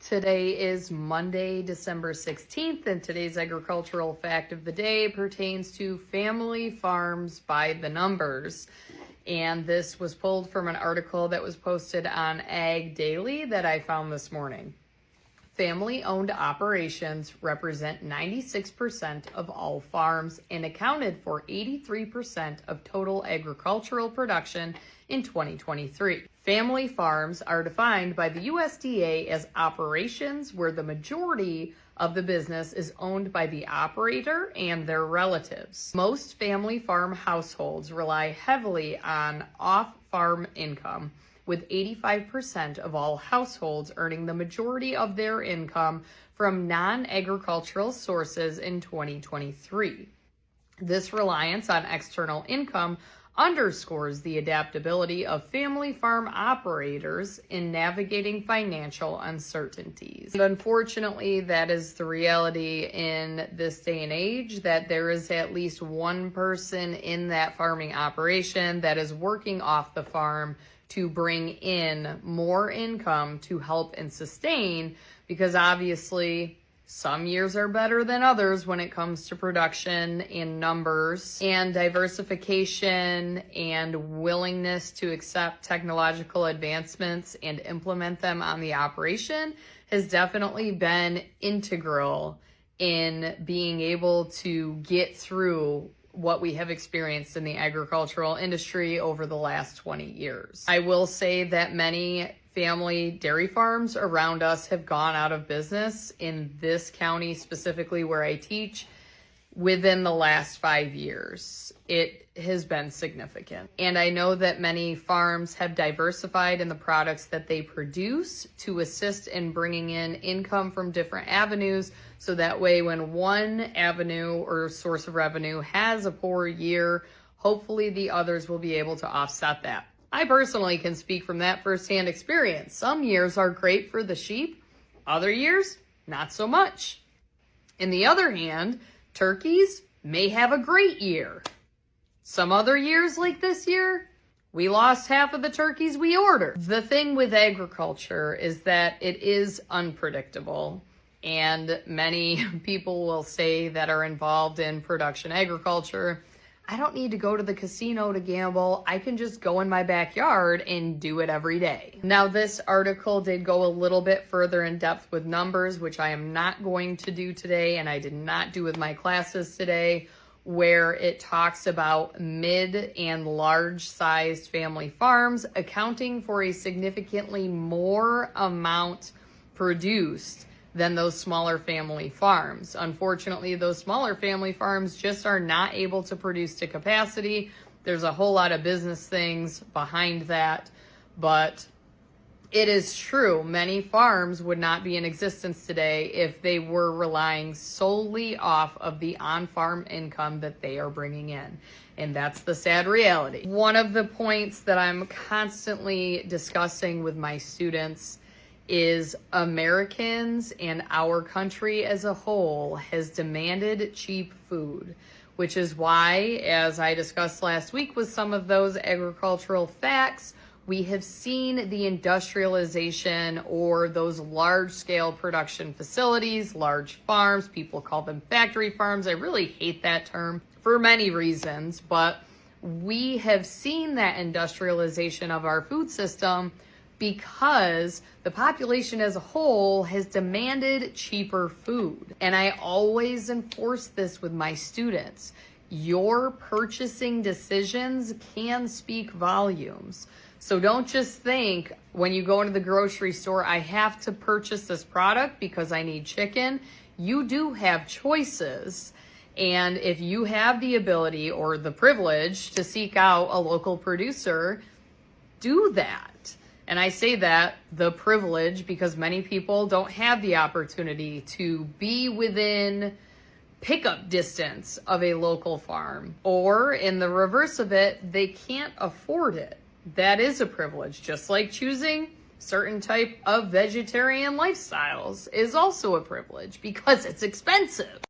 Today is Monday, December 16th, and today's agricultural fact of the day pertains to family farms by the numbers. And this was pulled from an article that was posted on Ag Daily that I found this morning. Family-owned operations represent 96% of all farms and accounted for 83% of total agricultural production in 2023. Family farms are defined by the USDA as operations where the majority of the business is owned by the operator and their relatives. Most family farm households rely heavily on off-farm income, with 85% of all households earning the majority of their income from non-agricultural sources in 2023. This reliance on external income underscores the adaptability of family farm operators in navigating financial uncertainties. And unfortunately, that is the reality in this day and age, that there is at least one person in that farming operation that is working off the farm to bring in more income to help and sustain, because obviously some years are better than others when it comes to production and numbers, and diversification and willingness to accept technological advancements and implement them on the operation has definitely been integral in being able to get through what we have experienced in the agricultural industry over the last 20 years. I will say that many family dairy farms around us have gone out of business in this county, specifically where I teach, within the last 5 years. It has been significant. And I know that many farms have diversified in the products that they produce to assist in bringing in income from different avenues, so that way when one avenue or source of revenue has a poor year, hopefully the others will be able to offset that. I personally can speak from that firsthand experience. Some years are great for the sheep, other years, not so much. On the other hand, turkeys may have a great year. Some other years, like this year, we lost half of the turkeys we ordered. The thing with agriculture is that it is unpredictable. And many people will say that are involved in production agriculture, I don't need to go to the casino to gamble. I can just go in my backyard and do it every day. Now, this article did go a little bit further in depth with numbers, which I am not going to do today, and I did not do with my classes today, where it talks about mid and large-sized family farms accounting for a significantly more amount produced than those smaller family farms. Unfortunately, those smaller family farms just are not able to produce to capacity. There's a whole lot of business things behind that, but it is true, many farms would not be in existence today if they were relying solely off of the on-farm income that they are bringing in. And that's the sad reality. One of the points that I'm constantly discussing with my students is Americans and our country as a whole has demanded cheap food, which is why, as I discussed last week with some of those agricultural facts, we have seen the industrialization or those large-scale production facilities, large farms. People call them factory farms. I really hate that term for many reasons, but we have seen that industrialization of our food system because the population as a whole has demanded cheaper food. And I always enforce this with my students. Your purchasing decisions can speak volumes. So don't just think when you go into the grocery store, I have to purchase this product because I need chicken. You do have choices. And if you have the ability or the privilege to seek out a local producer, do that. And I say that, the privilege, because many people don't have the opportunity to be within pickup distance of a local farm. Or in the reverse of it, they can't afford it. That is a privilege, just like choosing certain type of vegetarian lifestyles is also a privilege because it's expensive.